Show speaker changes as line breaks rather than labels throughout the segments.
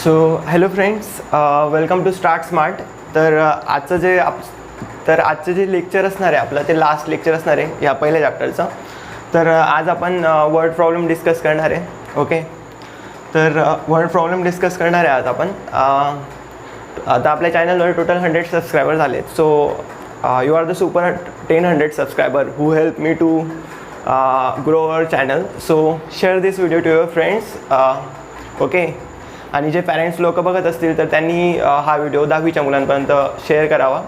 So hello friends, welcome to start smart. तर आजचं जे लेक्चर असणार आहे आपलं ते लास्ट लेक्चर असणार आहे या पहिल्या चॅप्टरचं. तर आज आपण वर्ड प्रॉब्लेम डिस्कस करणार आहे. ओके, तर वर्ड प्रॉब्लेम डिस्कस करणार आहे आज आपण. आता आपल्या चॅनलवर टोटल 100 सबस्क्रायबर झाले. So you are the super 1000 subscriber who help me to grow our channel. So share this video to your friends. Okay, आणि जे पॅरेंट्स लोक बघत असतील तर त्यांनी हा व्हिडिओ 10वीच्या मुलांपर्यंत शेअर करावा.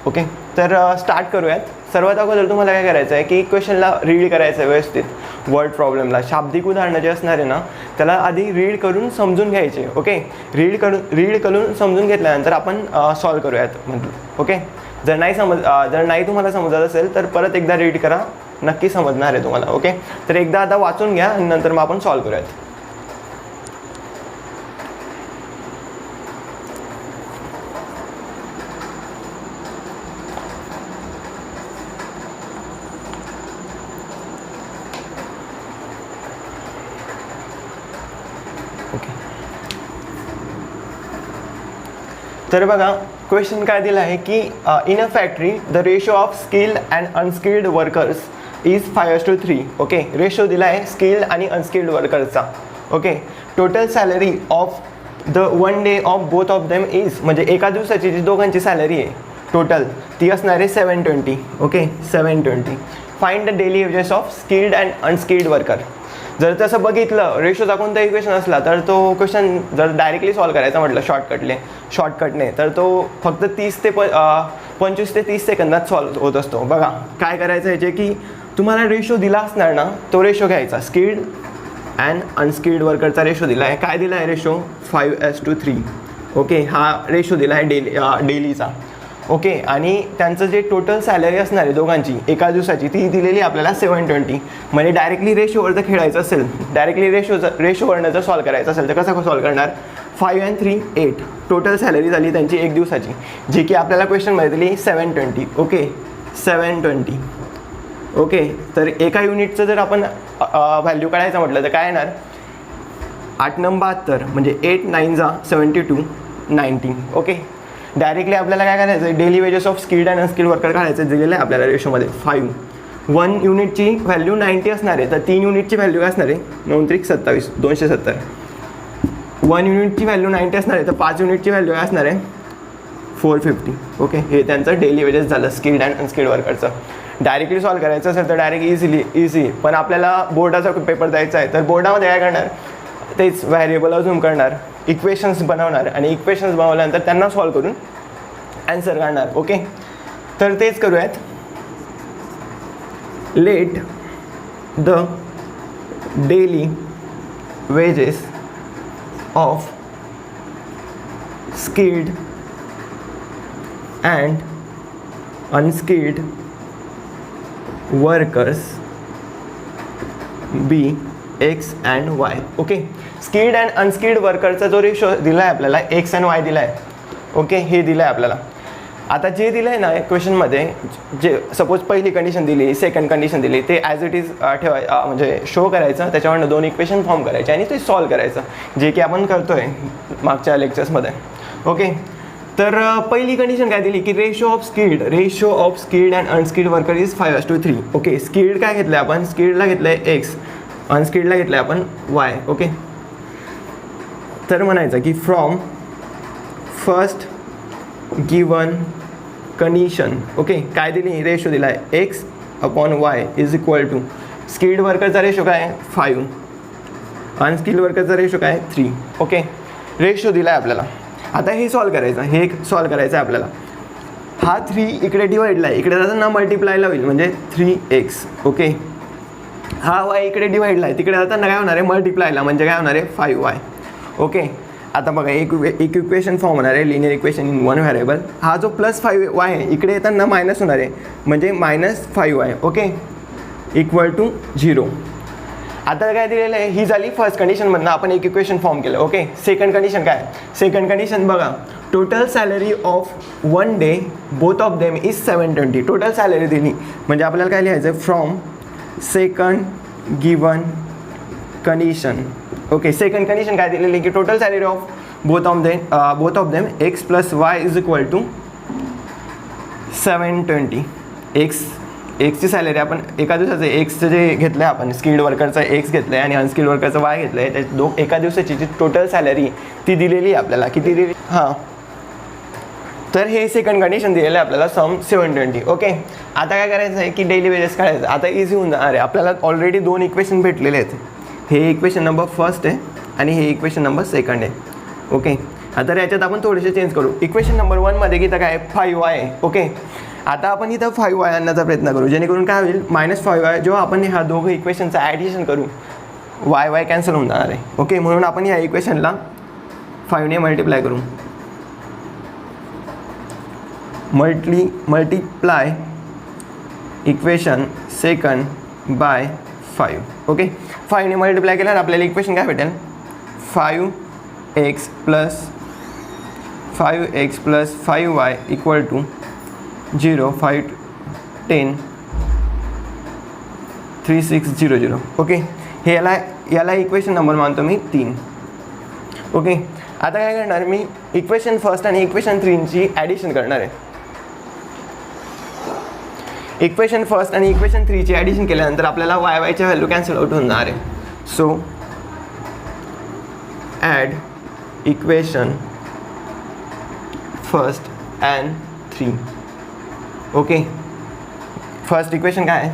ओके, तर स्टार्ट करूयात. सर्वात अगोदर तुम्हाला काय करायचं आहे की क्वेश्चनला रीड करायचं आहे व्यवस्थित. वर्ड प्रॉब्लेमला शाब्दिक उदाहरणं जे असणार आहे ना त्याला आधी रीड करून समजून घ्यायचे. ओके, रीड करून समजून घेतल्यानंतर आपण सॉल्व करूयात म्हटलं. ओके, जर नाही तुम्हाला समजत असेल तर परत एकदा रीड करा, नक्की समजणार आहे तुम्हाला. ओके, तर एकदा आता वाचून घ्या आणि नंतर मग आपण सॉल्व करूयात. तर बघा क्वेश्चन काय दिला आहे की in a factory the ratio of skilled and unskilled workers is 5:3. Okay, ratio दिला आहे स्किल्ड आणि अनस्किल्ड वर्कर्सचा. Okay, total salary of the one day of both of them is, म्हणजे एका दिवसाची जी दोघांची सॅलरी आहे टोटल ती असणार आहे 720. Okay, 720. Find the daily wages of skilled and unskilled worker. जर तसं बघितलं रेशोचा कोणता इक्वेशन असला तर तो क्वेश्चन जर डायरेक्टली सॉल्व करायचा म्हटलं शॉर्टकटने तर तो फक्त 25 ते 30 सेकंदात सॉल्व होत असतो. बघा काय करायचं आहे की तुम्हाला रेशो दिला असणार ना तो रेशो घ्यायचा. स्किल्ड अँड अनस्किल्ड वर्करचा रेशो दिला आहे. काय दिला आहे रेशो? 5:3. ओके, हा रेशो दिला आहे डेलीचा. ओके, आणि त्यांचं जे टोटल सॅलरी असणार आहे दोघांची एका दिवसाची ती दिलेली आपल्याला 720. म्हणजे डायरेक्टली रेशोवर जर खेळायचं असेल, डायरेक्टली रेशोवरनं जर सॉल्व करायचं असेल तर कसं सॉल्व करणार? 5 and 3 8 टोटल सॅलरी झाली त्यांची एक दिवसाची, जी की आपल्याला क्वेश्चनमध्ये दिली 720. ओके, 720. ओके, तर एका युनिटचं जर आपण व्हॅल्यू काढायचं म्हटलं तर काय येणार? 8 9 72, म्हणजे 8 9 72 19. ओके, डायरेक्टली आपल्याला काय करायचं आहे? Daily wages of skilled and unskilled worker काढायचं दिलेलं आहे आपल्याला रेशोमध्ये 5. 1 युनिटची व्हॅल्यू 90 असणार आहे तर 3 युनिटची व्हॅल्यू काय असणार आहे? 9 त्रिक 27 270. 1 युनिटची व्हॅल्यू 90 असणार आहे तर 5 युनिटची व्हॅल्यू काय असणार आहे? 450. ओके, हे त्यांचं डेली वेजेस झालं स्किल्ड अँड अनस्किल्ड वर्करचं. डायरेक्टली सॉल्व करायचं असेल तर डायरेक्ट इझी, पण आपल्याला बोर्डाचा पेपर द्यायचा आहे तर बोर्डामध्ये काय करणार? तेच व्हॅरिएबल अजून करणार, इक्वेशन्स बनवणार आणि इक्वेशन्स बनवल्यानंतर त्यांना सॉल्व करून ॲन्सर काढणार. ओके, तर तेच करूयात. Let the daily wages of skilled and unskilled workers be x and y. Okay, skilled and unskilled वर्करचा जो रेशो दिला आहे आपल्याला एक्स अँड वाय दिला आहे. ओके, हे दिलं आहे आपल्याला. आता जे दिलं आहे ना क्वेश्चनमध्ये, जे सपोज पहिली कंडिशन दिली, सेकंड कंडिशन दिली, ते ॲज इट इज म्हणजे शो करायचं, त्याच्यावरनं 2 इक्वेशन फॉर्म करायचे आणि ते सॉल्व करायचं, जे की आपण करतो आहे मागच्या लेक्चर्समध्ये. ओके, तर पहिली कंडिशन काय दिली की ratio of skilled and unskilled worker is 5:3. Okay, skilled काय घेतलं आपण? स्किल्डला घेतलं आहे एक्स, अनस्किल्डला घेतलं आहे आपण वाय. ओके, तर म्हणायचं की from first given condition. Okay, काय दिली? रेशो दिला आहे x upon y is equal to skilled वर्करचा रेशो काय आहे? 5, अनस्किल्ड वर्करचा रेशो काय आहे? 3. ओके, रेशो दिला आहे आपल्याला. आता हे सॉल्व करायचं, हे सॉल्व करायचं आहे आपल्याला. हा 3 इकडे डिवाइडला आहे, इकडे जाताना मल्टिप्लायला होईल म्हणजे 3x. ओके, हा y इकडे डिवाइडला आहे, तिकडे जाताना काय होणार आहे? मल्टिप्लायला, म्हणजे काय होणार आहे? 5y. ओके, आता बघा एक इक्वेशन फॉर्म होणार आहे, linear equation in one variable. हा जो +5y आहे इकडे येताना मायनस होणार आहे, म्हणजे -5y. Okay, equal to 0. आता काय दिलेलं आहे? ही झाली फर्स्ट कंडिशनमधनं आपण एक इक्वेशन फॉर्म केलं. ओके, सेकंड कंडिशन काय? सेकंड कंडिशन बघा, total salary of one day both of them is 720. Total salary दिली म्हणजे आपल्याला काय लिहायचं? From second given condition. Okay, second condition काय दिलेली की total salary of both of them x plus y is equal to 720. एक्सची salary आपण एका दिवसाचं एक्सचं जे घेतलं आहे आपण स्किल्ड वर्करचं एक्स घेतलं आहे आणि अनस्किल्ड वर्करचं वाय घेतलं आहे, त्या एका दिवसाची जी टोटल सॅलरी ती दिलेली आहे आपल्याला, किती दिलेली? हां, तर हे सेकंड कंडिशन दिलेलं आहे आपल्याला सम 720. ओके, आता काय करायचं आहे की डेली वेजेस काढायचं. आता इझी होऊन जाणार आहे, आपल्याला ऑलरेडी 2 इक्वेशन भेटलेले आहेत. हे इक्वेशन नंबर फर्स्ट आहे आणि हे इक्वेशन नंबर सेकंड आहे. ओके, आता याच्यात आपण थोडेसे चेंज करू. इक्वेशन नंबर 1मध्ये की तर काय 5y आहे. ओके, आता आपण इथं 5y आणण्याचा प्रयत्न करू, जेणेकरून काय होईल -5y. जेव्हा आपण ह्या दोघं इक्वेशनचं ॲडिशन करू y कॅन्सल होऊन जाणार आहे. ओके, म्हणून आपण ह्या इक्वेशनला 5ने मल्टिप्लाय करू. Multiply equation second by 5. Okay, 5ने मल्टिप्लाय केल्यावर आपल्याला इक्वेशन काय भेटेल? 5x plus 5y equal to 0, 5, 10, 3600. Okay, हे याला इक्वेशन नंबर मानतो मी 3. ओके, आता काय करणार मी इक्वेशन फर्स्ट आणि इक्वेशन 3ची ॲडिशन करणार आहे. इक्वेशन फर्स्ट आणि इक्वेशन 3ची ॲडिशन केल्यानंतर आपल्याला वायच्या व्हॅल्यू कॅन्सल आउट होणार आहे. So add equation first and 3. Okay, first equation काय आहे?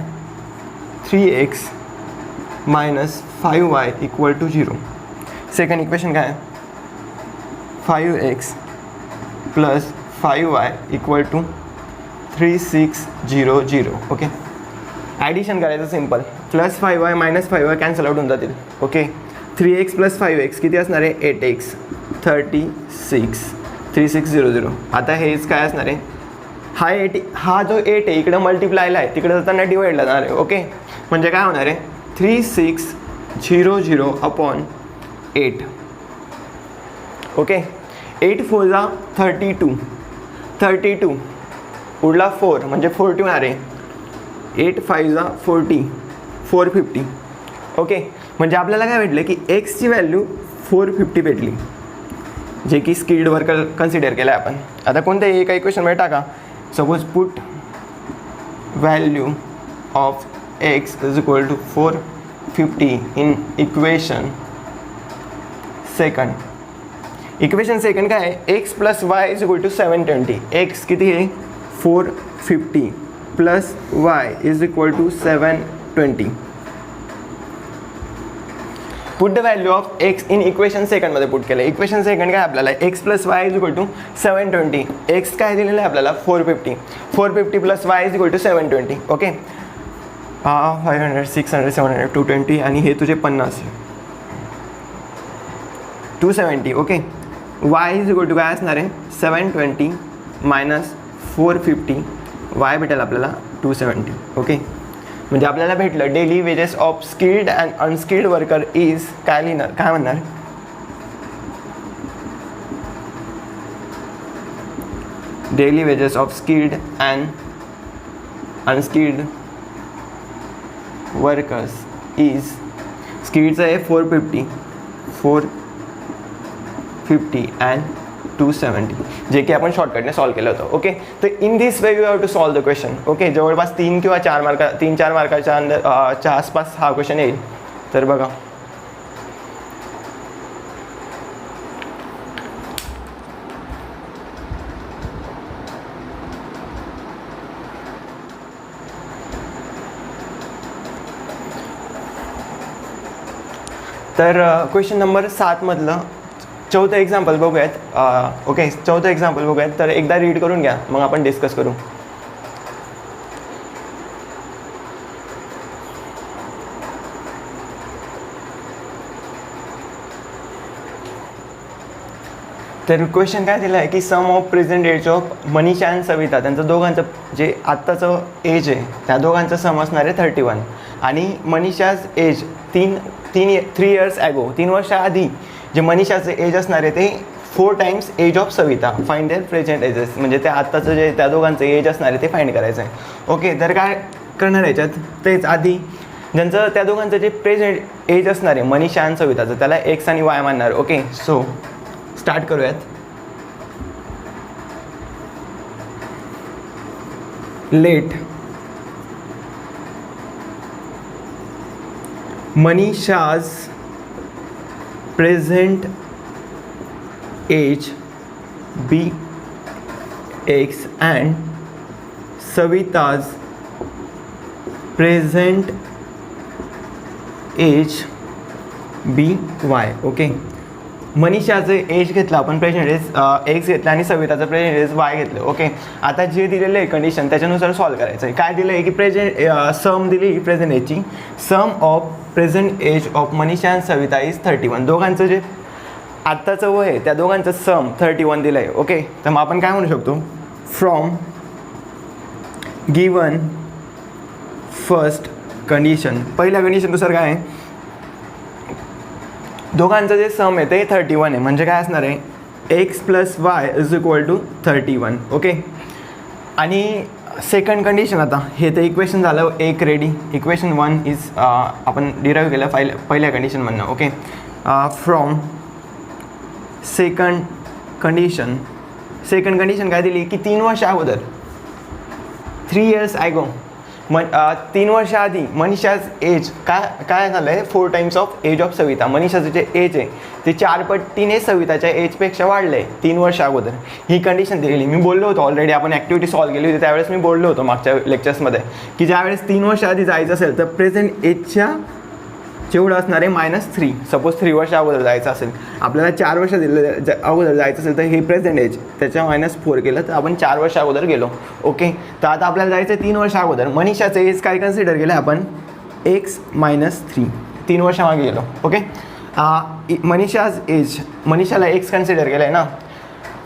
3x minus 5y equal to 0. Second equation काय आहे? 5x plus 5y equal to 3600. Okay, addition करायचं simple. Plus 5y minus 5y cancel out होऊन जातील. Okay, 3x plus 5x किती असणार आहे? 8x, 3600. आता हेच काय असणार आहे? हा जो 8 आहे इकडं मल्टिप्लायला आहे, तिकडे जाताना डिवाइडला जाणार आहे. ओके, म्हणजे काय होणार आहे? 3600 अपॉन 8. ओके, 8 4 जा 32 उरला 4 म्हणजे 40 होणार आहे. 8 5 जा 40, 450. ओके, म्हणजे आपल्याला काय भेटलं की एक्सची व्हॅल्यू 450 भेटली, जे की स्किल्ड वर्कर कन्सिडर केलं आहे आपण. आता कोणत्याही एका इक्वेशनमध्ये टाका. Suppose put value of x is equal to 450 in equation second. Equation second काय आहे? X plus y is equal to 720. X किती आहे? 450 plus y is equal to 720. Put the value of x in equation सेकंडमध्ये put केलं. Equation second काय आपल्याला? X plus y is equal to 720. X काय दिलेलं आहे आपल्याला? 450 plus y is equal to 720. Okay, 500 600 700 220 आणि हे तुझे 50 270. Okay, y is equal to काय असणार आहे? 720 मायनस 450. वाय भेटेल आपल्याला 270. ओके, म्हणजे आपल्याला भेटलं daily wages of skilled and unskilled worker is काय लिहिणार? काय म्हणणार? Daily wages of skilled and unskilled workers is, स्किल्डचं आहे 450 अँड 270, जे की आपण शॉर्टकटने सॉल्व केलं होतं. ओके, तर in this way you have to solve the question. Okay, जवळपास 3 किंवा 4 मार्काच्या च्या आसपास हा क्वेश्चन येईल. तर बघा, तर क्वेश्चन नंबर 7 मधलं चौथं एक्झाम्पल बघूयात. ओके, चौथं एक्झाम्पल बघूयात. तर एकदा रीड करून घ्या, मग आपण डिस्कस करू. तर क्वेश्चन काय दिलं आहे की sum of present age of Manisha and Savita, त्यांचं दोघांचं जे आत्ताचं एज आहे त्या दोघांचं सम असणार आहे 31. आणि मनीषाज एज 3 इयर्स ॲगो, 3 वर्षाआधी जे मनीषाचं एज असणार आहे ते 4 times age of Savita. Find their present ages, म्हणजे त्या आत्ताचं जे त्या दोघांचं एज असणार आहे ते फाइंड करायचं आहे. ओके, तर काय करणार याच्यात? तेच आधी ज्यांचं त्या दोघांचं जे प्रेझेंट एज असणार आहे मनीषा आणि सविताचं, त्याला एक्स आणि वाय मानणार. ओके, सो स्टार्ट करूयात. Let Manisha's present age be x and Savita's present age be y. Okay, मनीषाचं एज घेतलं आपण, प्रेझेंट एज एक्स घेतलं आणि सविताचं प्रेझेंट एज वाय घेतलं. ओके, आता जे दिलेलं आहे कंडिशन त्याच्यानुसार सॉल्व करायचं आहे. काय दिलं आहे की प्रेझेंट सम दिली प्रेझेंट एजची, sum of present age of Manisha and Savita is 31. दोघांचं जे आत्ताचं वय आहे त्या दोघांचं सम 31 दिलं आहे. ओके, तर मग आपण काय म्हणू शकतो, फ्रॉम गिवन फर्स्ट कंडिशन, पहिल्या कंडिशननुसार काय आहे, दोघांचं जे सम आहे ते 31 आहे. म्हणजे काय असणार आहे, x plus y is equal to 31. Okay, आणि सेकंड कंडिशन, आता हे तर इक्वेशन झालं एक रेडी. इक्वेशन 1 इज आपण डिराईव्ह केलं पहिल्या कंडिशनमधनं. ओके, फ्रॉम सेकंड कंडिशन काय दिली की 3 वर्ष अगोदर, 3 years ॲगो, 3 वर्ष आधी मनीषाज एज काय झालं आहे, 4 times of age of Savita. मनीषाचं जे एज आहे ते 4 पटीने सविताच्या एजपेक्षा वाढलं आहे 3 वर्ष अगोदर. ही कंडिशन दिलेली. मी बोललो होतो ऑलरेडी, आपण ॲक्टिव्हिटी सॉल्व केली होती त्यावेळेस मी बोललो होतो मागच्या लेक्चर्समध्ये की ज्यावेळेस 3 वर्ष आधी जायचं असेल तर प्रेझेंट एजच्या जेवढं असणार आहे -3. सपोज 3 वर्ष अगोदर जायचं असेल, आपल्याला 4 वर्ष अगोदर जायचं असेल तर हे प्रेझेंट एज त्याच्या -4 केलं तर आपण 4 वर्ष अगोदर गेलो. ओके, तर आता आपल्याला जायचं आहे 3 वर्ष अगोदर. मनीषाचं एज काय कन्सिडर केलं आपण, x -3, 3 वर्षामागे गेलो. ओके, मनीषाज एज, मनीषाला x कन्सिडर केलं आहे ना,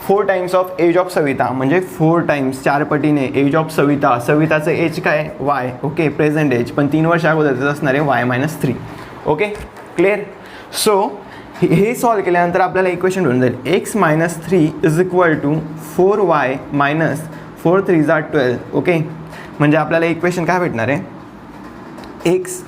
4 times of age of Savita, म्हणजे 4 times 4 पटीने एज ऑफ सविता. सविताचं एज काय y. ओके, प्रेझेंट एज, पण 3 वर्ष अगोदरचं असणार आहे y -3. Okay, clear. सो हे सॉल्व केल्यानंतर आपल्याला इक्वेशन मिळून जाईल, x -3 is equal to 4y - 4 3 12. Okay, म्हणजे आपल्याला इक्वेशन काय भेटणार आहे, x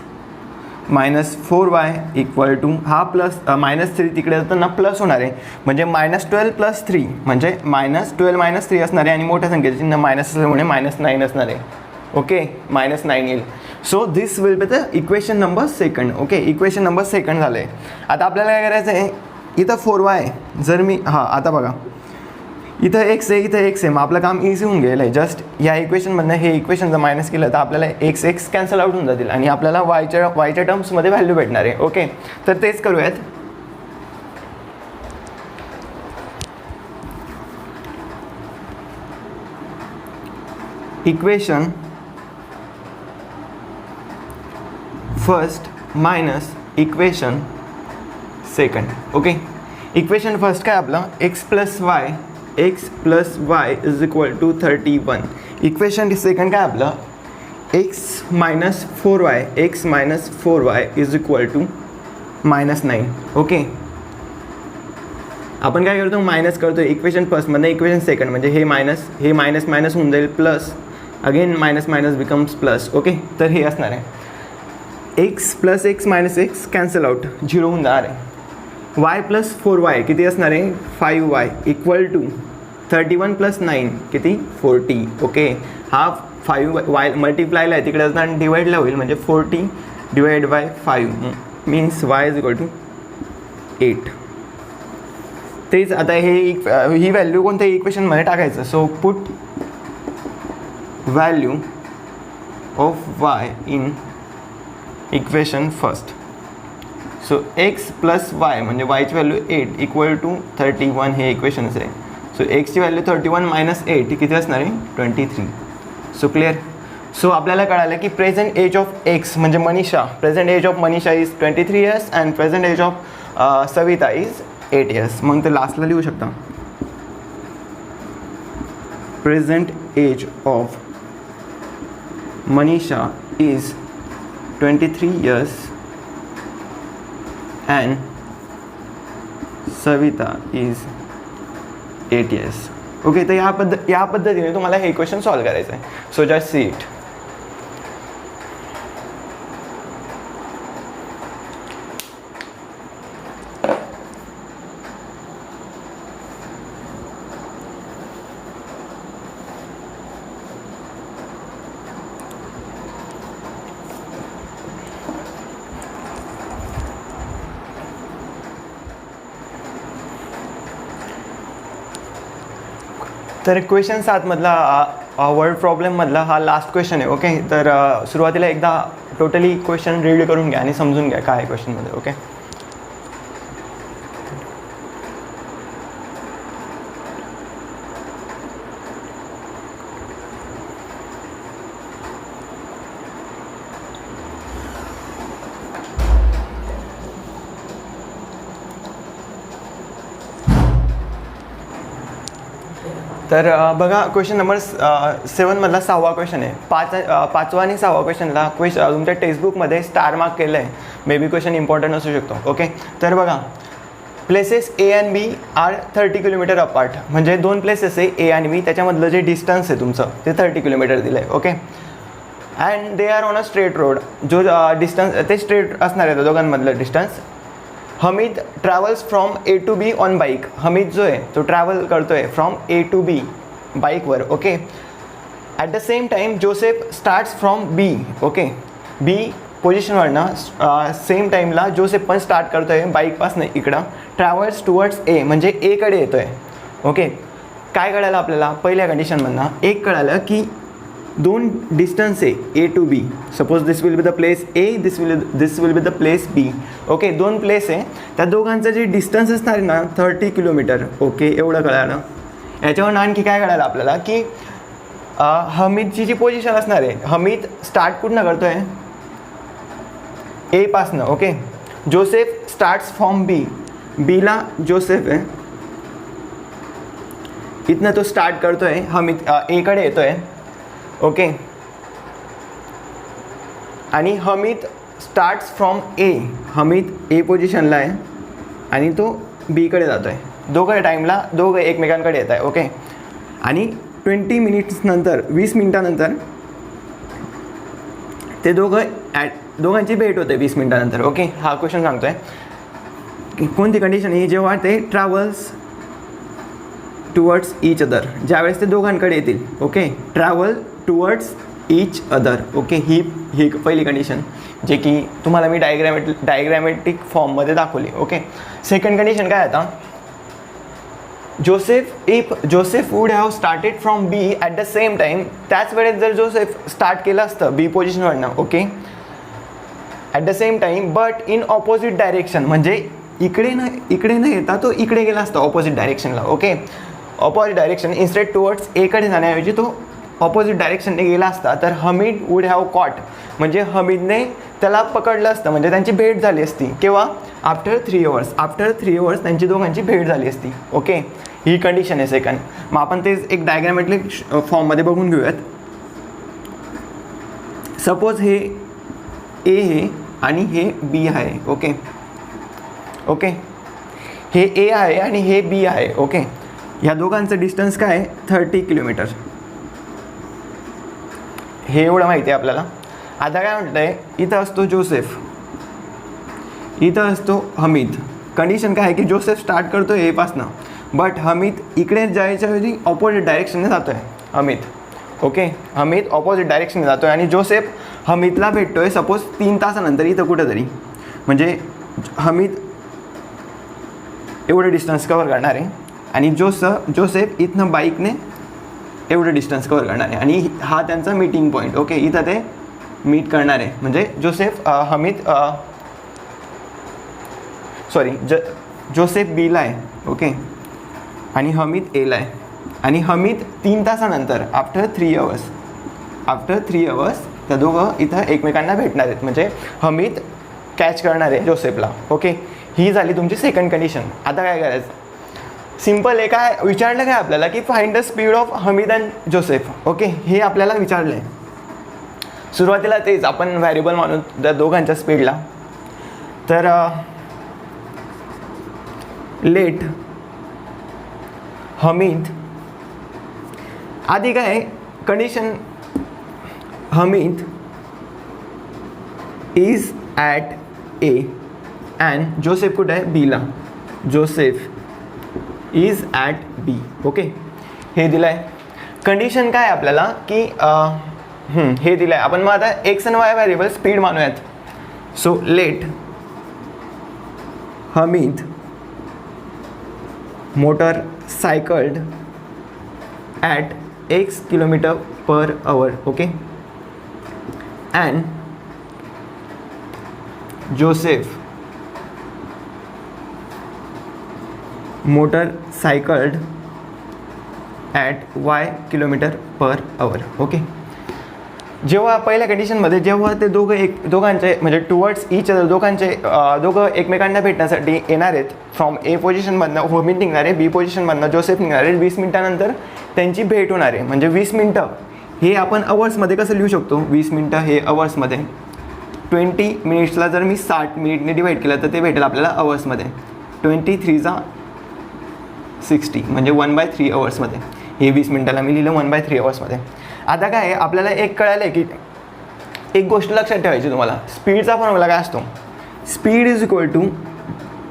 -4y इक्वल टू हा प्लस -3 तिकडे जाताना प्लस होणार आहे, म्हणजे -12 + 3 म्हणजे -12 - 3 असणार आहे, आणि मोठ्या संख्येचे चिन्ह मायनस असल्यामुळे -9 असणार आहे. ओके, -9 येईल. So this will be the equation number second. Okay, equation number second झालं आहे. आता आपल्याला काय करायचं आहे, इथं 4y जर मी आता बघा इथं x आहे, इथं x आहे, मग आपलं काम इझी होऊन गेलं आहे. जस्ट या इक्वेशनमधनं हे इक्वेशन जर मायनस केलं तर आपल्याला x कॅन्सल आउट होऊन जातील आणि आपल्याला वायच्या टर्म्समध्ये व्हॅल्यू भेटणार आहे. ओके, तर तेच करूयात. Equation first minus equation second. Okay, equation first काय आपलं, x plus y is equal to 31. Equation second काय आपलं, x - 4y is equal to -9. Okay, आपण काय करतो, मायनस करतो इक्वेशन फर्स्टमध्ये इक्वेशन सेकंड, म्हणजे हे मायनस होऊन जाईल plus, again minus becomes plus. Okay, तर हे असणार आहे x + x - x cancel out, 0 होऊन जाणार आहे. y + 4y किती असणार आहे, 5y इक्वल टू 31 + 9 किती, 40. ओके, हा 5y मल्टिप्लायला आहे तिकडे असणार, डिवाईडला होईल, म्हणजे 40 / 5 means y is equal to 8. तेच आता ही व्हॅल्यू कोणत्या इक्वेशनमध्ये टाकायचं. So put value of y in equation first. So x + y म्हणजे yची व्हॅल्यू 8 इक्वल टू 31 हे इक्वेशनच आहे. सो xची व्हॅल्यू 31 - 8 किती असणार आहे, 23. So clear. सो आपल्याला कळालं की प्रेझेंट एज ऑफ x म्हणजे Manisha, present age of Manisha is 23 years and present age of Savita is 8 years. मग ते लास्टला लिहू शकता, present age of Manisha is 23 years and Savita is 8 years. Okay, तर या पद्धतीने तुम्हाला हे इक्वेशन सॉल्व करायचं आहे. So just see it. तर क्वेश्चन 7मधला वर्ड प्रॉब्लेममधला हा लास्ट क्वेश्चन आहे. ओके, तर सुरुवातीला एकदा टोटली क्वेश्चन रीड करून घ्या आणि समजून घ्या काय आहे क्वेश्चनमध्ये. ओके, तर बघा क्वेश्चन नंबर 7मधला 6वा क्वेश्चन आहे. 5वा आणि 6वा क्वेश्चनला तुमच्या टेक्स्टबुकमध्ये स्टार मार्क केलं आहे. मे बी क्वेश्चन इम्पॉर्टंट असू शकतो. ओके, तर बघा places A and B are 30 kilometre apart. म्हणजे 2 प्लेसेस आहे ए आणि बी, त्याच्यामधलं जे डिस्टन्स आहे तुमचं ते 30 किलोमीटर दिलं आहे. Okay, and they are on a straight road. जो डिस्टन्स ते स्ट्रेट असणार आहे दोघांमधलं distance. Hamid travels from A to B on bike. Hamid जो आहे तो ट्रॅव्हल करतो आहे फ्रॉम ए टू बी बाईकवर. Okay, at the same time Joseph starts from B. Okay, B पोझिशनवरनं सेम टाईमला जोसेफ पण स्टार्ट करतो आहे बाईकपासनं इकडं. ट्रॅव्हल्स टुवर्ड्स ए म्हणजे एकडे येतो आहे. ओके, काय कळालं आपल्याला पहिल्या कंडिशनमधनं? एक कळालं की 2 डिस्टन्स आहे A to B. Suppose this will be the place A, this will be the place B. Okay, 2 place आहे, त्या दोघांचं जे डिस्टन्स असणार आहे ना 30 किलोमीटर. ओके, एवढं कळालं. याच्यावरून आणखी काय कळालं आपल्याला की हमीदची जी पोझिशन असणार आहे, हमीद स्टार्ट कुठनं करतो आहे? ए पासनं. ओके, जोसेफ स्टार्ट्स फ्रॉम बी. बीला जोसेफ आहे, इथनं तो स्टार्ट करतो आहे, हमीद एकडे येतो आहे. ओके, आणि हमीद स्टार्ट्स फ्रॉम ए. हमीद ए पोझिशनला आहे आणि तो बीकडे जातो आहे. दोघं एकमेकांकडे येत आहे. ओके, आणि 20 मिनिट्स नंतर 20 मिनिटानंतर ते दोघांची भेट होते 20 मिनिटानंतर. ओके, हा क्वेश्चन सांगतो आहे कोणती कंडिशन ही? जेव्हा ते ट्रॅव्हल्स टुवर्ड्स ईच अदर, ज्यावेळेस ते दोघांकडे येतील. Okay, travel towards each other. Okay, ही पहिली कंडिशन जे की तुम्हाला मी डायग्रॅमॅटिक फॉर्ममध्ये दाखवली. ओके, सेकंड कंडिशन काय आता? Joseph would have started from B at the same time. त्याच वेळेस जर जोसेफ स्टार्ट केलं असतं बी पोझिशनवरनं. Okay, at the same time but in opposite direction. म्हणजे इकडे न येता तो इकडे गेला असता ऑपोजिट डायरेक्शनला. Okay, opposite direction instead towards एकडे जाण्याऐवजी तो ऑपोजिट डायरेक्शनने गेला असता तर हमीद वूड हॅव कॉट. म्हणजे हमीदने त्याला पकडलं असतं, म्हणजे त्यांची भेट झाली असती. केव्हा? After 3 years. आफ्टर 3 इयर्स त्यांची दोघांची भेट झाली असती. ओके, ही कंडिशन आहे सेकंड. मग आपण तेच एक डायग्रॅमॅटिक फॉर्ममध्ये बघून घेऊयात. सपोज हे ए आहे आणि हे बी आहे. ओके, ओके, हे ए आहे आणि हे बी आहे. ओके, ह्या दोघांचं डिस्टन्स काय आहे? 30 किलोमीटर. हे एवढं माहिती आहे आपल्याला. आता काय म्हटलं आहे, इथं असतो जोसेफ, इथं असतो हमीद. कंडिशन काय आहे की जोसेफ स्टार्ट करतो ए पासनं, बट हमीद इकडे जायच्याऐवजी ऑपोजिट डायरेक्शनने जातो आहे. हमीद. ओके, हमीद ऑपोजिट डायरेक्शनने जातो आहे आणि जोसेफ हमीदला भेटतो आहे सपोज 3 तासानंतर इथं कुठंतरी. म्हणजे हमीद एवढं डिस्टन्स कवर करणार आहे आणि जोसेफ इथनं बाईकने एवढं डिस्टन्स कवर करणार आहे आणि हा त्यांचा मीटिंग पॉईंट. ओके, इथं ते मीट करणार आहे. म्हणजे जोसेफ बीला आहे. ओके, आणि हमीद एला आहे आणि हमीद 3 तासानंतर आफ्टर 3 इयर्स त्या दोघं इथं एकमेकांना भेटणार आहेत. म्हणजे हमीद कॅच करणार आहे जोसेफला. ओके, ही झाली तुमची सेकंड कंडिशन. आता काय करायचं? सिम्पल आहे. काय विचारलं काय आपल्याला की find the speed of Hamid and Joseph. Okay, हे आपल्याला विचारलं आहे. सुरुवातीला तेच आपण व्हॅरिएबल मानून त्या दोघांच्या स्पीडला. तर लेट हमीद, आधी काय condition, Hamid is at A and Joseph कुठे आहे? बीला. Joseph is at B. Okay, हे दिलं आहे. कंडिशन काय आपल्याला की हे दिलं आहे. आपण मग आता एक्स आणि वाय व्हॅरिएबल स्पीड मानूयात. So let Hamid motorcycled at x kilometre per hour. Okay. And Joseph motorcycled at y kilometre per hour. Okay. जेव्हा पहिल्या कंडिशनमध्ये जेव्हा ते दोघांचे म्हणजे टुवर्ड्स ईच अदर दोघं एकमेकांना भेटण्यासाठी येणार आहेत, फ्रॉम ए पोझिशनमधनं होमित निघणार आहे, बी पोझिशनमधनं जोसेफ निघणार आहे, 20 मिनिटानंतर त्यांची भेट होणार आहे. म्हणजे 20 मिनटं हे आपण अवर्समध्ये कसं लिहू शकतो, 20 मिनटं हे अवर्समध्ये, 20 मिनिट्सला जर मी 60 मिनिटने डिवाईड केलं तर ते भेटेल आपल्याला अवर्समध्ये. 23 × 60 म्हणजे 1/3 अवर्समध्ये. हे 20 मिनटाला मी लिहिलं 1/3 अवर्समध्ये. आता काय आहे, आपल्याला एक कळालं आहे की एक गोष्ट लक्षात ठेवायची तुम्हाला, स्पीडचा फॉर्म्युला काय असतो, speed is equal to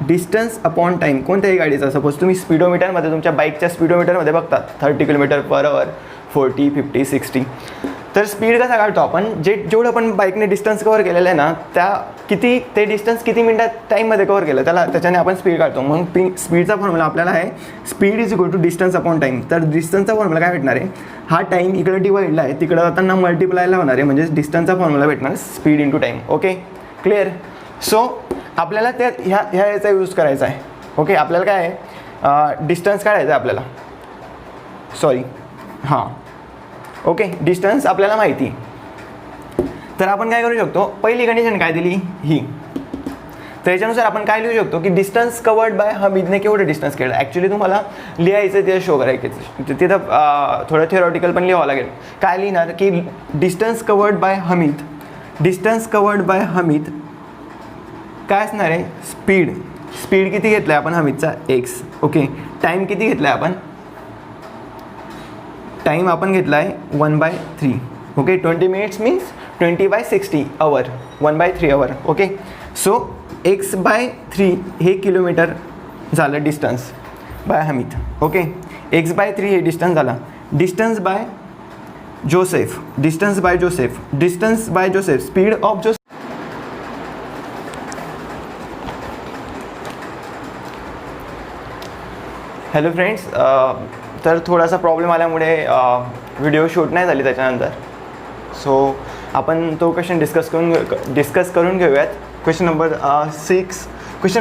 distance upon time. कोणत्याही गाडीचा, सपोज तुम्ही स्पीडोमीटरमध्ये तुमच्या बाईकच्या स्पीडोमीटरमध्ये बघतात 30 किलोमीटर पर आवर, 40, 50, 60. तर स्पीड कसा काढतो आपण, जेवढं आपण बाईकने डिस्टन्स कवर केलेलं आहे ना, ते डिस्टन्स किती मिनटात टाईममध्ये कवर केलं त्याच्याने आपण स्पीड काढतो. मग स्पीडचा फॉर्म्युला आपल्याला आहे speed is equal to distance upon time. तर डिस्टन्सचा फॉर्म्युला काय भेटणार आहे, हा टाईम इकडे डिवाईडला आहे, तिकडं जाताना मल्टिप्लायला होणार आहे, म्हणजे डिस्टन्सचा फॉर्म्युला भेटणार speed into time. Okay, clear. So आपल्याला याचा यूज करायचा आहे. ओके, आपल्याला काय आहे, डिस्टन्स काढायचं आहे आपल्याला, सॉरी हां. ओके, डिस्टन्स आपल्याला माहिती आहे. तर आपण काय करू शकतो, पहिली कंडिशन काय दिली ही, तर याच्यानुसार आपण काय लिहू शकतो की डिस्टन्स कवर्ड बाय हमीदने केवढं डिस्टन्स केलं. ॲक्च्युली तुम्हाला लिहायचं ते शो करायचं, तिथं थोडं थिओरॉटिकल पण लिहावं लागेल. काय लिहिणार की distance covered bye Hamid, distance covered bye Hamid काय असणार आहे, स्पीड किती घेतला आहे आपण हमीदचा x. ओके, टाईम किती घेतला आहे आपण, टाईम आपण घेतला आहे 1/3. ओके, 20 मिनिट्स मीन्स 20/60 आवर, 1/3 आवर. ओके, सो x/3 हे किलोमीटर झालं distance bye Hamid. Okay, x/3 हे डिस्टन्स झाला. Distance by Joseph, distance by Joseph, speed of Joseph. Hello friends, तर थोडासा प्रॉब्लेम आल्यामुळे व्हिडिओ शूट नाही झाली त्याच्यानंतर. सो आपण तो क्वेश्चन डिस्कस करून घेऊयात. क्वेश्चन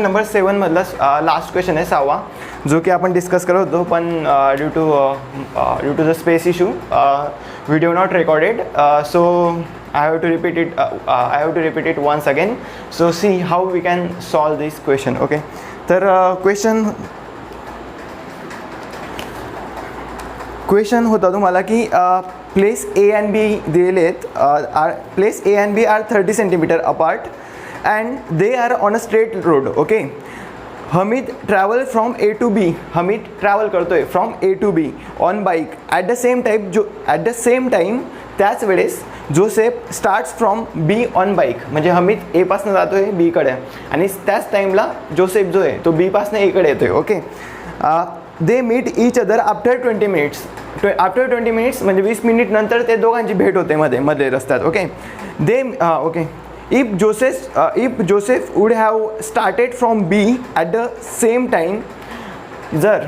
नंबर 7 मधला लास्ट क्वेश्चन आहे, 6वा, जो की आपण डिस्कस करत होतो, पण due to the space issue video not recorded. So I have to repeat it once again. So see how we can solve this question. Okay, तर क्वेश्चन होता तुम्हाला की प्लेस ए अँड बी दिलेले आहेत. Place A and B are 30 centimetre apart and they are on a straight road. Okay, Hamid travel from A to B, Hamid travel करतोय from A to B on bike. At the same time त्याच वेळेस Joseph starts from B on bike. म्हणजे हमीद एपासनं जातो आहे बीकडे आणि त्याच टाईमला Joseph जो आहे तो बीपासनं एकडे येतो आहे. Okay, they meet each other after 20 minutes. After 20 minutes म्हणजे 20 मिनिट नंतर ते दोघांची भेट होते मध्ये रस्त्यात. Okay, if Joseph would have started from B at the same time, जर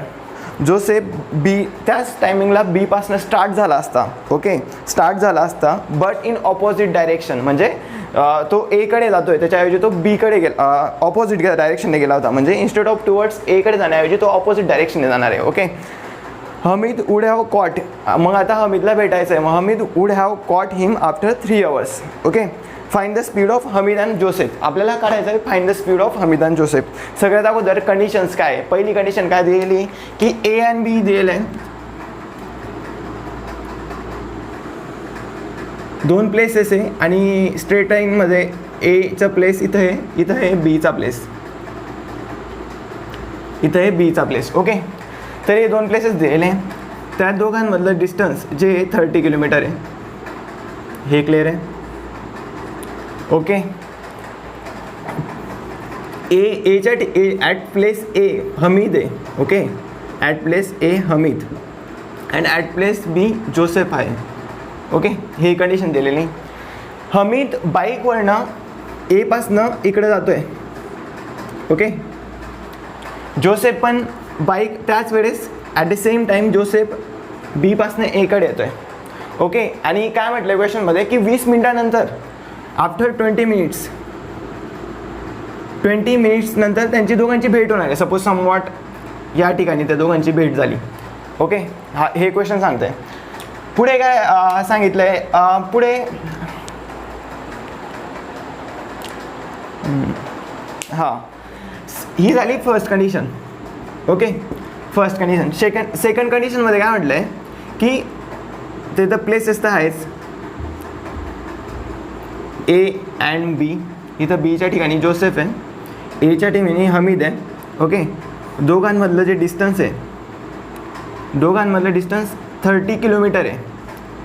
जोसेफ बी त्याच टायमिंगला बीपासनं स्टार्ट झाला असता, बट इन ऑपोजिट डायरेक्शन, म्हणजे तो एकडे जातो आहे त्याच्याऐवजी तो बीकडे ऑपोजिट डायरेक्शनने गेला होता. म्हणजे इन्स्टेड ऑफ टुवर्ड्स एकडे जाण्याऐवजी तो ऑपोजिट डायरेक्शनने जाणार आहे. Okay, Hamid would have caught, मग आता हमीदला भेटायचं आहे, मग Hamid would have caught him after 3 hours. Okay, find the speed of Hamid and Joseph. आपल्याला काढायचं आहे find the speed of Hamid and Joseph. सगळ्यात अगोदर कंडिशन्स काय आहे, पहिली कंडिशन काय दिलेली की ए अँड बी दिलेलं आहे, 2 प्लेसेस आहे आणि स्ट्रेट लाईनमध्ये एचा प्लेस इथं आहे बीचा प्लेस, इथं आहे बीचा प्लेस. ओके, तर हे 2 प्लेसेस दिलेले आहे, त्या दोघांमधलं डिस्टन्स जे 30 किलोमीटर आहे, हे क्लिअर आहे. Okay, at place A Hamid आहे. Okay, at place A Hamid and at place B Joseph आहे. ओके, ही कंडिशन दिलेली. हमीद बाईकवरनं एपासनं इकडे जातो आहे. ओके, जोसेफ पण बाईक त्याच वेळेस at the same time Joseph B पासून एकडे येतोय. ओके, आणि काय म्हटलं क्वेश्चनमध्ये की 20 मिनिटानंतर आफ्टर 20 मिनिट्स नंतर त्यांची दोघांची भेट होणार आहे. सपोज समवॉट या ठिकाणी त्या दोघांची भेट झाली. ओके, हे क्वेश्चन सांगतंय. पुढे काय सांगितलंय, पुढे ही झाली first condition. Okay, first condition. Second कंडिशनमध्ये काय म्हटलंय की ते द प्लेसेस तर आहेच, ए अँड बी. इथं बीच्या ठिकाणी जोसेफ आहे, एच्या ठिकाणी हमीद आहे. ओके, दोघांमधलं जे डिस्टन्स आहे, दोघांमधलं डिस्टन्स 30 किलोमीटर आहे.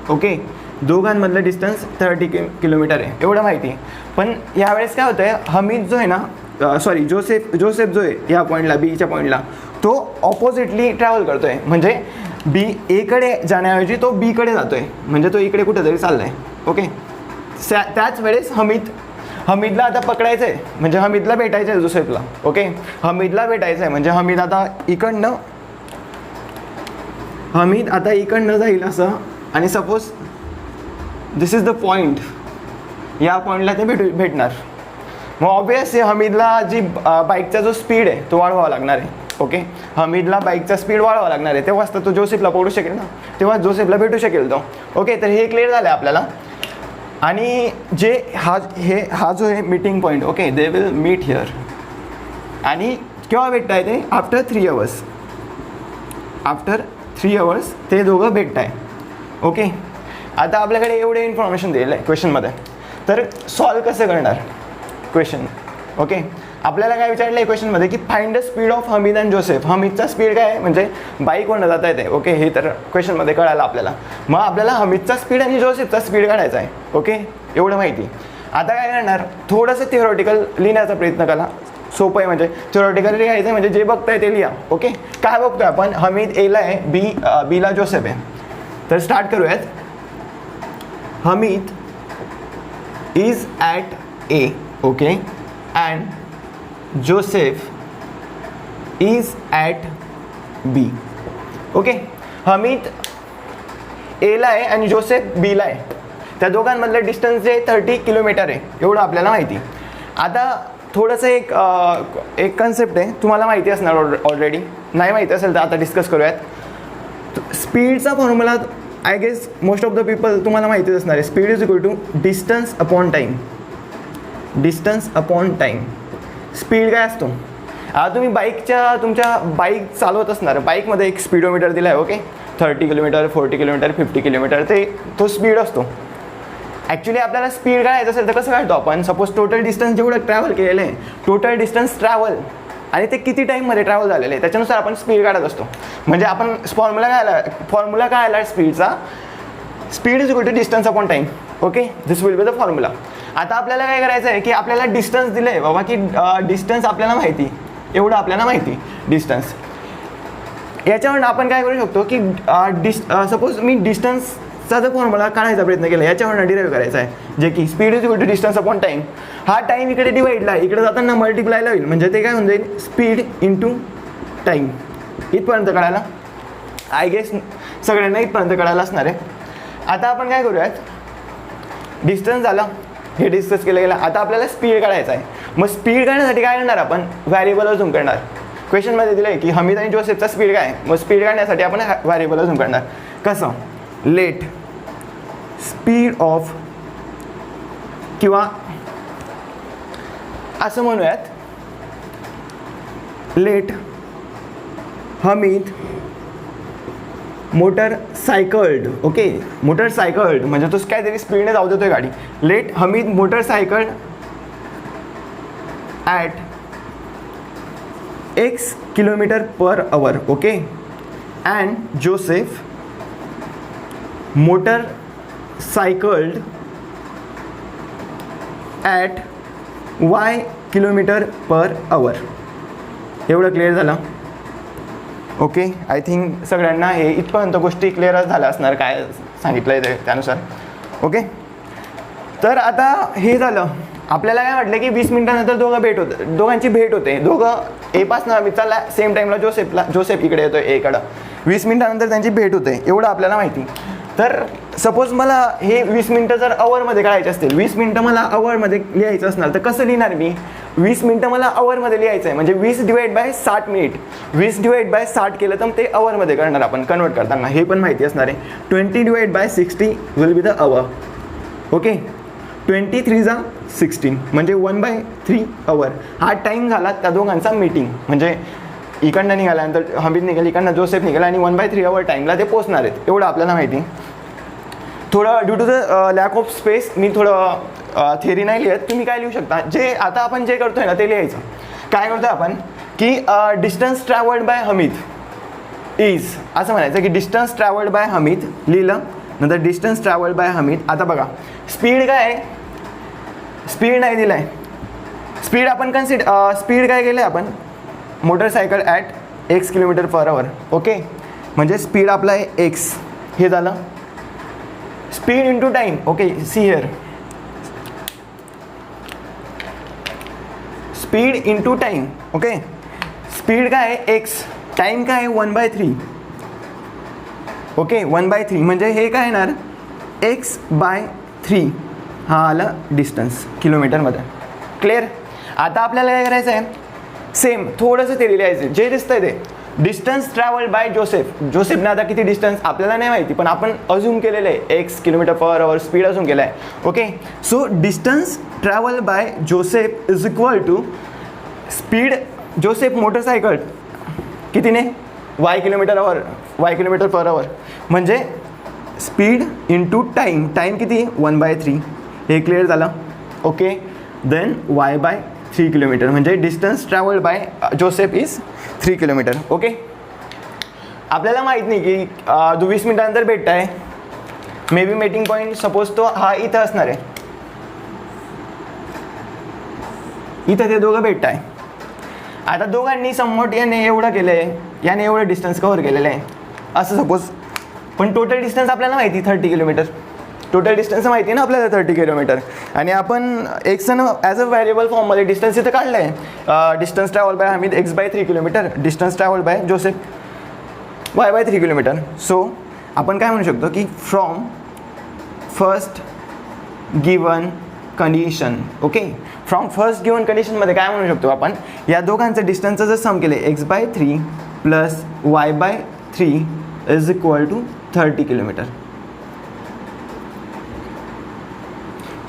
ओके, दोघांमधलं डिस्टन्स 30 किलोमीटर आहे, एवढं माहिती आहे. पण यावेळेस काय होतं आहे, हमीद जो आहे ना, जोसेफ जो आहे या पॉईंटला, बीच्या पॉईंटला, तो ऑपोजिटली ट्रॅव्हल करतो आहे. म्हणजे बी एकडे जाण्याऐवजी तो बीकडे जातो आहे, म्हणजे तो इकडे कुठेतरी चालला आहे. ओके, त्याच वेळेस हमीदला आता पकडायचं आहे, म्हणजे हमीदला भेटायचं आहे जोसेफला. ओके, हमीद आता इकडनं जाईल असं, आणि suppose this is the point, या पॉईंटला ते भेटणार. मग ऑब्वियसली हमीदला जी बाईकचा जो स्पीड आहे तो वाढवावा लागणार आहे. ओके, हमीदला बाईकचा स्पीड वाढवावा लागणार आहे, तेव्हाच तर तो जोसेफला पकडू शकेल ना, तेव्हा जोसेफला भेटू शकेल तो. ओके, तर हे क्लिअर झालं आहे आपल्याला. आणि जे हा जो आहे meeting point, okay, they will meet here. आणि केव्हा भेटताय ते, आफ्टर 3 आवर्स ते दोघं भेटताय. ओके, आता आपल्याकडे एवढे इन्फॉर्मेशन दिलेलं आहे क्वेश्चनमध्ये. तर सॉल्व कसं करणार क्वेश्चन. ओके, आपल्याला काय विचारलं आहे क्वेश्चनमध्ये की find the speed of Hamid and Joseph. हमीदचा स्पीड काय आहे, म्हणजे बाईकवरनं जाता येते. ओके, हे तर क्वेश्चनमध्ये कळालं आपल्याला. मग आपल्याला हमीदचा स्पीड आणि जोसेफचा स्पीड काढायचा आहे. ओके, एवढं माहिती. आता काय करणार, थोडंसं थिओरिटिकल लिहिण्याचा प्रयत्न करा. सोपं आहे, म्हणजे थिओरिटिकल लिहायचं म्हणजे जे बघताय ते लिहा. ओके, काय बघतोय आपण, हमीद एला आहे, बीला जोसेफ आहे. तर स्टार्ट करूयात. Hamid is at A. Okay, and Joseph is at B. Okay, Hamid एला आहे आणि जोसेफ बीला आहे. त्या दोघांमधलं डिस्टन्स जे 30 किलोमीटर आहे, एवढं आपल्याला माहिती. आता थोडंसं एक कन्सेप्ट आहे, तुम्हाला माहिती असणार ऑलरेडी. नाही माहिती असेल तर आता डिस्कस करूयात. स्पीडचा formula I guess most of the people तुम्हाला माहितीच असणार आहे. Speed is equal to distance upon time. Speed काय असतो, तुम्ही तुमच्या बाईक चालवत असणार, बाईकमध्ये एक स्पीडोमीटर दिला आहे. ओके, 30 किलोमीटर, 40 किलोमीटर, 50 किलोमीटर, तो स्पीड असतो. ॲक्च्युली आपल्याला स्पीड काढायचं असेल तर कसं काढतो आपण, सपोज टोटल डिस्टन्स जेवढं ट्रॅव्हल केलेलं आहे, टोटल डिस्टन्स ट्रॅव्हल आणि ते किती टाईममध्ये ट्रॅव्हल झालेलं आहे त्याच्यानुसार आपण स्पीड काढत असतो. म्हणजे आपण फॉर्म्युला काय आला स्पीडचा, speed is equal to distance upon time. Okay, this will be the formula. आता आपल्याला काय करायचं आहे की आपल्याला डिस्टन्स दिलं आहे बाबा, की डिस्टन्स आपल्याला माहिती, एवढं आपल्याला माहिती डिस्टन्स. याच्यावरून आपण काय करू शकतो की सपोज मी डिस्टन्सचा जर फॉर्म्युला काढायचा प्रयत्न केला, याच्यावरून डिराईव्ह करायचा आहे, जे की speed is equal to distance upon time. हा टाईम इकडे डिवाईडला, इकडे जाताना मल्टिप्लायला होईल, म्हणजे ते काय होऊन जाईल, स्पीड इंटू टाईम. इथपर्यंत कळायला आय गेस सगळ्यांना इथपर्यंत कळायला असणार आहे. आता आपण काय करूयात, डिस्टन्स झालं, हे डिस्कस केलं गेलं. आता आपल्याला स्पीड काढायचा आहे. मग स्पीड काढण्यासाठी काय करणार, आपण व्हॅरिएबल झूम करणार. क्वेश्चनमध्ये दिलं आहे की हमीद आणि जोसेफचा स्पीड काय आहे, मग स्पीड काढण्यासाठी आपण व्हॅरिएबल झूम करणार. कसं, लेट स्पीड ऑफ, किंवा असं म्हणूयात, let Hamid motorcycled. Okay, motorcycled म्हणजे तो काहीतरी स्पीडने जाऊ देतोय गाडी. Let Hamid motorcycled at x kilometre per hour. Okay, and Joseph motorcycled at y kilometre per hour. एवढं क्लिअर झालं. ओके, आय थिंक सगळ्यांना हे इथपर्यंत गोष्टी क्लिअरच झाल्या असणार काय सांगितलं आहे त्यानुसार. ओके, तर आता हे झालं. आपल्याला काय वाटलं की 20 मिनिटानंतर दोघांची भेट होते. दोघं ए पासनं चालला, सेम टाईमला जोसेफ इकडे येतो एकडं. 20 मिनिटानंतर त्यांची भेट होते एवढं आपल्याला माहिती. तर सपोज मला हे 20 मिनटं जर अवरमध्ये काढायचे असतील, 20 मिनटं मला अवरमध्ये लिहायचं असणार तर कसं लिहिणार मी? 20 मिनटं मला अवरमध्ये लिहायचं आहे म्हणजे 20/60 मिनिट, 20/60 केलं तर ते अवरमध्ये करणार आपण कन्वर्ट करताना, हे पण माहिती असणार आहे. 20/60 will be the our. Okay, 23 म्हणजे 1/3 अवर. हा टाईम झाला त्या दोघांचा मीटिंग. म्हणजे इकडनं निघाल्यानंतर हमीद निघाल, इकडनं जोसेफ निघाला आणि 1/3 अवर टाईमला ते पोचणार आहेत एवढं आपल्याला माहिती. थोडं due to the lack of space मी थोडं थेरी नाही लिहित. तुम्ही काय लिहू शकता, जे आता आपण जे करतोय ना ते लिहायचं. काय करतोय आपण की distance travelled by Hamid is, असं म्हणायचं की डिस्टन्स ट्रॅव्हल्ड बाय हमीद लिहिलं, नंतर डिस्टन्स ट्रॅव्हल्ड बाय हमीद. आता बघा स्पीड काय आहे, स्पीड नाही दिलं आहे. स्पीड आपण स्पीड काय केलं आहे आपण, motorcycle at x km/h. Okay, म्हणजे स्पीड आपला आहे x, हे झालं. Speed into time. Okay, see here, speed into time. Okay, speed काय आहे x, टाईम काय आहे 1/3. ओके, 1/3 म्हणजे हे काय येणार x/3. हा आला डिस्टन्स किलोमीटरमध्ये. क्लिअर. आता आपल्याला काय करायचं आहे, सेम थोडंसं ते लिहायचं जे दिसतंय ते. Distance travelled by Joseph. जोसेफने आता किती डिस्टन्स आपल्याला नाही माहिती पण आपण अज्यूम केलेलं आहे x km/h स्पीड अज्यूम केलं आहे. Okay, so distance travel by Joseph is equal to speed Joseph motorcycle कितीने y km/h म्हणजे स्पीड इंटू टाईम. टाईम किती 1/3. हे क्लिअर झालं. ओके, देन y/3 किलोमीटर म्हणजे distance travelled by Joseph is 3 kilometre. Okay, आपल्याला माहीत नाही की 20 मिनिटानंतर भेटत आहे. Maybe meeting point suppose तो हा इथं असणार आहे, इथं ते दोघं भेटत आहे. आता दोघांनी समोट याने एवढं केलं आहे, याने एवढं डिस्टन्स कव्हर केलेलं आहे असं सपोज. पण टोटल डिस्टन्स आपल्याला माहिती 30 किलोमीटर. टोटल डिस्टन्स माहिती आहे ना आपल्याला 30 किलोमीटर. आणि आपण एक्सनं ॲज अ व्हॅरिएबल फॉर्ममध्ये डिस्टन्स इथं काढलं आहे. Distance travel by Hamid x/3 kilometre, distance travel by Joseph y/3 kilometre. So आपण काय म्हणू शकतो की from first given condition. Okay, from first given कंडिशनमध्ये काय म्हणू शकतो आपण, या दोघांचं डिस्टन्सचं जर सम केले x/3 plus y/3 is equal to 30 kilometre.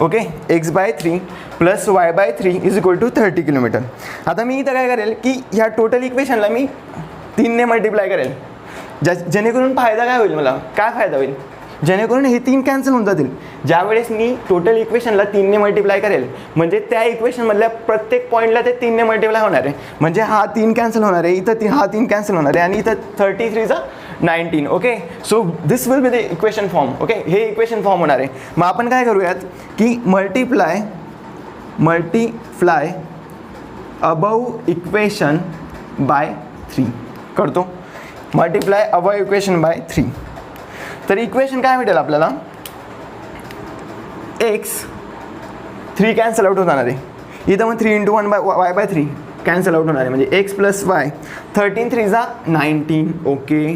Okay, x/3 plus y/3 is equal to 30 kilometre. आता मी इथं काय करेल की ह्या टोटल इक्वेशनला मी 3ने मल्टिप्लाय करेल. जेणेकरून फायदा काय होईल, मला काय फायदा होईल, जेणेकरून हे 3 कॅन्सल होऊन जातील. ज्यावेळेस मी टोटल इक्वेशनला 3ने मल्टिप्लाय करेल म्हणजे त्या इक्वेशनमधल्या प्रत्येक पॉईंटला ते 3ने मल्टिप्लाय होणार आहे. म्हणजे हा 3 कॅन्सल होणार आहे, इथं हा 3 कॅन्सल होणार आहे आणि इथं 33 19. Okay, so this will be the equation form. Okay, हे इक्वेशन फॉर्म होणार आहे. मग आपण काय करूयात की मल्टिप्लाय अबव इक्वेशन बाय 3 करतो. Multiply above equation by 3. तर इक्वेशन काय भेटेल आपल्याला, x 3 कॅन्सल आउट होणार आहे. इथं मग 3 × 1/y/3 कॅन्सल आउट होणार आहे म्हणजे x + y. 13 3 19. ओके,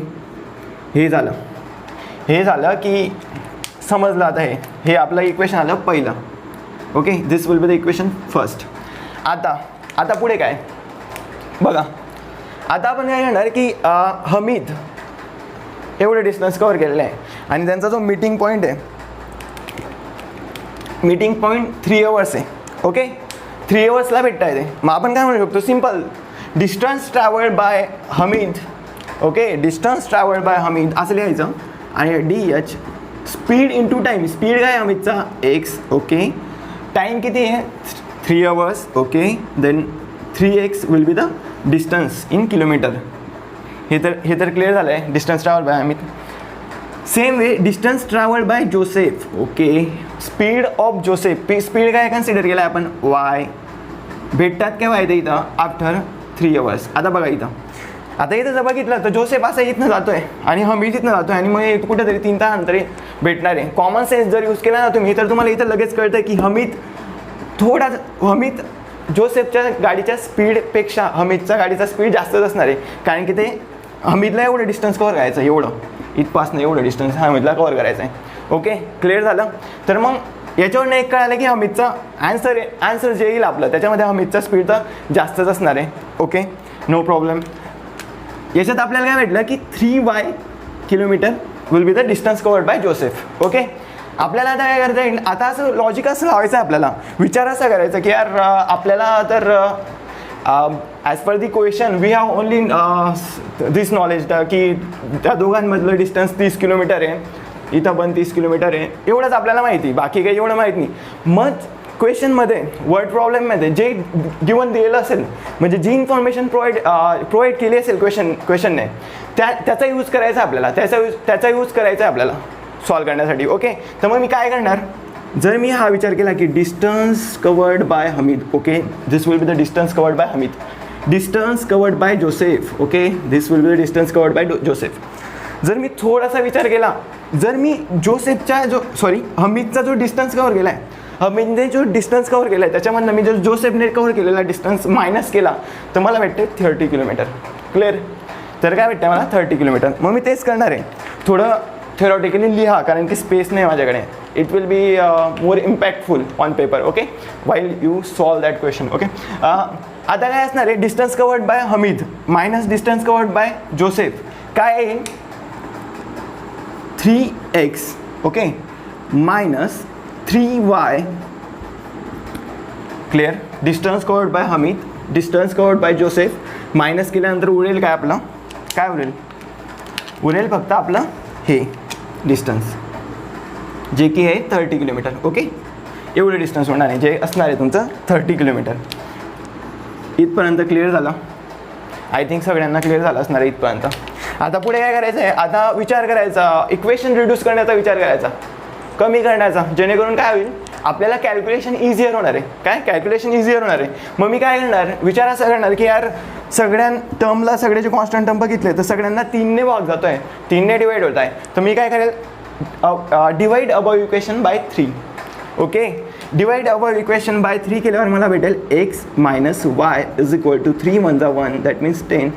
हे झालं की समजलं. आता हे आपलं इक्वेशन आलं पहिलं. Okay, this will be the equation first. आता पुढे काय बघा. आता आपण काय करणार की हमीद एवढं डिस्टन्स कव्हर केलेलं आहे आणि त्यांचा जो मीटिंग पॉईंट आहे, मीटिंग पॉईंट 3 आवर्स आहे. ओके, 3 आवर्सला भेटता येते. मग आपण काय म्हणू शकतो, simple distance travelled by Hamid. Okay, distance travelled by Hamid असं लिहायचं आणि DH speed into time. Speed काय हमीदचा x. ओके, टाईम किती आहे 3 hours. Okay, then 3x will be the distance in kilometre. हे तर क्लिअर झालं आहे distance travel by Hamid. Same way distance travelled by Joseph. Okay, speed of Joseph. Speed काय consider केलं आहे आपण y. भेटतात केव्हा येते इथं आफ्टर 3 आवर्स. आता बघा इथं जर बघितलं तर जोसेफ असं इथनं जातो आहे आणि हमीद इथनं जातो आहे आणि मग कुठेतरी 3 तासानंतरी भेटणार आहे. कॉमन सेन्स जर यूज केला ना तुम्ही तर तुम्हाला इथं लगेच कळतं की हमीद जोसेफच्या गाडीच्या स्पीडपेक्षा हमीदच्या गाडीचा स्पीड जास्तच असणार आहे. कारण की ते हमीदला एवढं डिस्टन्स कवर करायचं, एवढं इथपासनं एवढं डिस्टन्स हमीदला कवर करायचं आहे. ओके, क्लिअर झालं. तर मग याच्यावरनं एक कळालं की हमीदचा आन्सर जे येईल आपलं त्याच्यामध्ये हमीदचा स्पीड तर जास्तच असणार आहे. Okay, no problem. याच्यात आपल्याला काय भेटलं की 3y kilometre will be the distance covered by Joseph. Okay, आपल्याला आता काय करता येईल, आता असं लॉजिक असं लावायचं आहे आपल्याला, विचार असा करायचा की यार आपल्याला तर as per the question we have only this knowledge की त्या दोघांमधलं डिस्टन्स 30 किलोमीटर आहे, इथं पण 30 किलोमीटर आहे, एवढंच आपल्याला माहिती, बाकी काही एवढं माहीत नाही. मग क्वेश्चनमध्ये वर्ड प्रॉब्लेममध्ये जे गिवन दिलेलं असेल, म्हणजे जी इन्फॉर्मेशन प्रोव्हाइड केली असेल क्वेश्चनने त्याचा यूज करायचा आपल्याला, त्याचा यूज करायचा आहे आपल्याला सॉल्व करण्यासाठी. ओके, तर मग मी काय करणार, जर मी हा विचार केला की distance covered bye Hamid, okay this will be the distance covered bye Hamid, distance covered by Joseph, okay this will be the distance covered by Joseph. जर मी थोडासा विचार केला, जर मी जोसेफच्या हमीदचा जो डिस्टन्स कवर केला आहे, हमीदने जो डिस्टन्स कवर केला आहे त्याच्यामधनं मी जो जोसेफने कवर केलेला डिस्टन्स मायनस केला तर मला भेटते 30 किलोमीटर. क्लिअर. तर काय भेटतं मला 30 किलोमीटर. मग मी तेच करणार आहे, थोडं थेरॉटिकली लिहा कारण की स्पेस नाही माझ्याकडे. It will be more impactful on paper. Okay, while you solve that question. Okay, आता काय असणार आहे, distance covered bye Hamid minus distance covered by Joseph काय येईल, 3x okay minus 3y. Clear. Distance covered bye Hamid, distance covered by Joseph minus केल्यानंतर उरेल काय आपलं, काय उरेल फक्त आपलं हे डिस्टन्स जे की आहे 30 किलोमीटर. ओके, एवढं डिस्टन्स होणार आहे जे असणार आहे तुमचं 30 किलोमीटर. इथपर्यंत क्लिअर झालं. आय थिंक सगळ्यांना क्लिअर झालं असणार आहे इथपर्यंत. आता पुढे काय करायचं आहे, आता विचार करायचा, इक्वेशन रिड्यूस करण्याचा विचार करायचा, कमी करण्याचा, जेणेकरून काय होईल आपल्याला कॅल्क्युलेशन इझियर होणार आहे. काय कॅल्क्युलेशन इझियर होणार आहे. मग मी काय करणार, विचार असा करणार की यार सगळ्या टर्मला सगळे जे कॉन्स्टंट टर्म बघितले तर सगळ्यांना 3ने भाग जातो आहे, 3ने डिवाइड होत आहे. तर मी काय करेल, divide above equation by 3. Okay, divide above equation by 3 केल्यावर मला भेटेल x minus y is equal to 3 × 1 that means 10.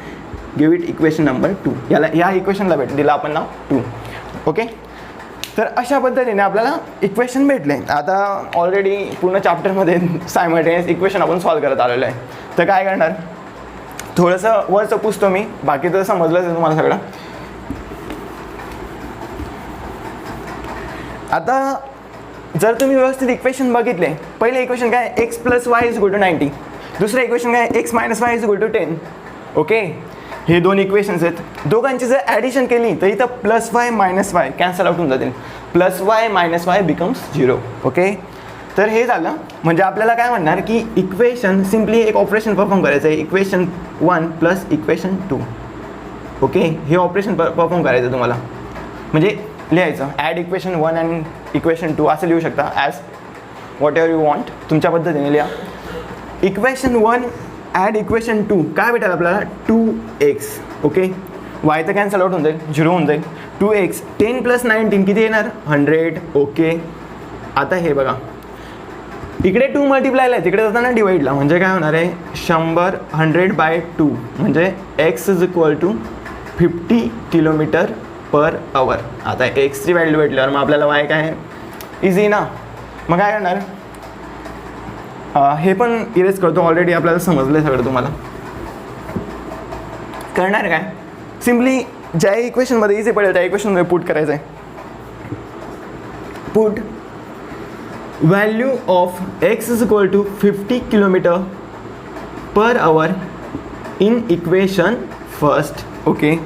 Give it equation number 2. या इक्वेशनला दिला आपण नाव 2. ओके, तर अशा पद्धतीने आपल्याला इक्वेशन भेटले. आता ऑलरेडी पूर्ण चॅप्टरमध्ये सायमल्टेनियस इक्वेशन आपण सॉल्व करत आलेलो आहे. तर काय करणार, थोडंसं वरचं पुसतो मी, बाकी तर समजलंच आहे तुम्हाला सगळं. आता जर तुम्ही व्यवस्थित इक्वेशन बघितले, पहिले इक्वेशन काय x + y = 90, दुसरं इक्वेशन काय x - y = 10. ओके, हे दोन इक्वेशन्स आहेत. दोघांची जर ॲडिशन केली तर इथं +y - y कॅन्सल आउट होऊन जातील. +y - y becomes 0. ओके, तर हे झालं. म्हणजे आपल्याला काय म्हणणार की इक्वेशन सिम्पली एक ऑपरेशन परफॉर्म करायचं आहे, इक्वेशन 1 + इक्वेशन 2. ओके, हे ऑपरेशन परफॉर्म करायचं तुम्हाला, म्हणजे लिहायचं ॲड इक्वेशन 1 अँड इक्वेशन 2 असं लिहू शकता, as what ever you want, तुमच्या पद्धतीने लिहा. इक्वेशन 1 ॲड इक्वेशन 2 काय भेटेल आपल्याला, 2x. ओके, y तर कॅन्सल आउट होऊन जाईल, 0 होऊन जाईल. 2x 10 + 19 किती येणार, 100. ओके, आता हे बघा इकडे 2 मल्टिप्लायला आहे, तिकडे जाताना डिवाईडला, म्हणजे काय होणार आहे 100, 100/2 म्हणजे x = 50 km/h. आता एक्सची व्हॅल्यू भेटल्यावर मग आपल्याला y काय आहे, इझी ना. मग काय करणार, हे पण इरेज करतो, ऑलरेडी आपल्याला समजलं आहे सगळं. तुम्हाला करणार काय, सिम्पली ज्या इक्वेशनमध्ये इझी पडेल त्या इक्वेशनमध्ये पुट करायचं आहे. Put value of x = 50 km/h in equation first. Okay,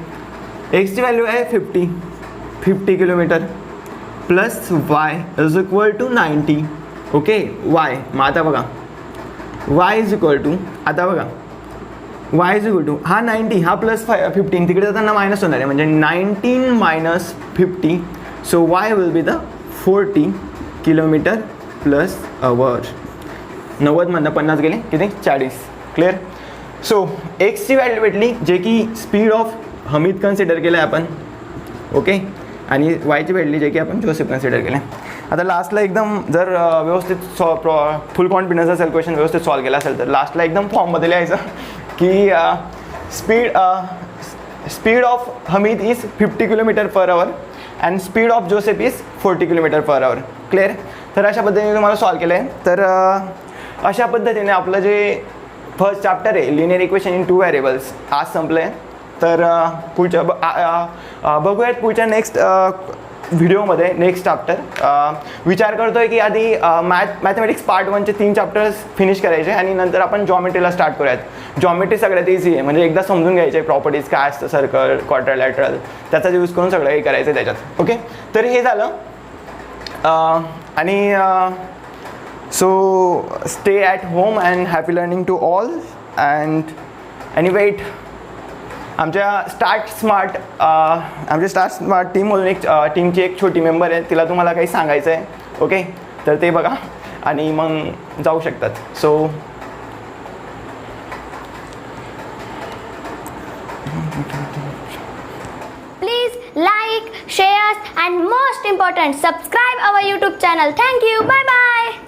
एक्सची व्हॅल्यू आहे 50 kilometre plus y = 90. Okay, y मग आता बघा y = आता बघा y = हा 90, हा +15 तिकडे जाताना मायनस होणार आहे, म्हणजे 19 - 50. So y will be the 40 km/h. 90मधनं 50 गेले किती, 40. क्लिअर. सो एक्सची व्हॅल्यू भेटली जे की स्पीड ऑफ हमीद कन्सिडर केलं आहे आपण. ओके, आणि वायची भेटली जे की आपण जोसेफ कन्सिडर केलं. आता लास्टला एकदम जर व्यवस्थित फुल कॉन्फिडन्स असेल, क्वेश्चन व्यवस्थित सॉल्व केला असेल तर लास्टला एकदम फॉर्ममध्ये लिहायचं की speed of Hamid is 50 km/h and speed of Joseph is 40 km/h. Clear. तर अशा पद्धतीने तुम्हाला सॉल्व केलं आहे. तर अशा पद्धतीने आपलं जे फर्स्ट चॅप्टर आहे लिनियर इक्वेशन इन 2 व्हेरिएबल्स आज संपलं आहे. तर पुढच्या बघूयात पुढच्या नेक्स्ट व्हिडिओमध्ये नेक्स्ट चॅप्टर. विचार करतो आहे की आधी मॅथमॅटिक्स पार्ट 1चे 3 चॅप्टर्स फिनिश करायचे आणि नंतर आपण जॉमेट्रीला स्टार्ट करूयात. जॉमेट्री सगळ्यात इझी आहे, म्हणजे एकदा समजून घ्यायचे प्रॉपर्टीज काय असतं, सर्कल, क्वाड्रिलॅटरल, त्याचा यूज करून सगळं हे करायचं त्याच्यात. ओके. तर हे झालं. आणि so stay at home and happy learning to all. And wait, आमच्या स्टार्ट स्मार्ट टीममधून एक टीमची एक छोटी मेंबर आहे, तिला तुम्हाला काही सांगायचं आहे. ओके. तर ते बघा आणि मग जाऊ शकतात. So
Please like, share and most important subscribe our YouTube channel. Thank you. Bye bye.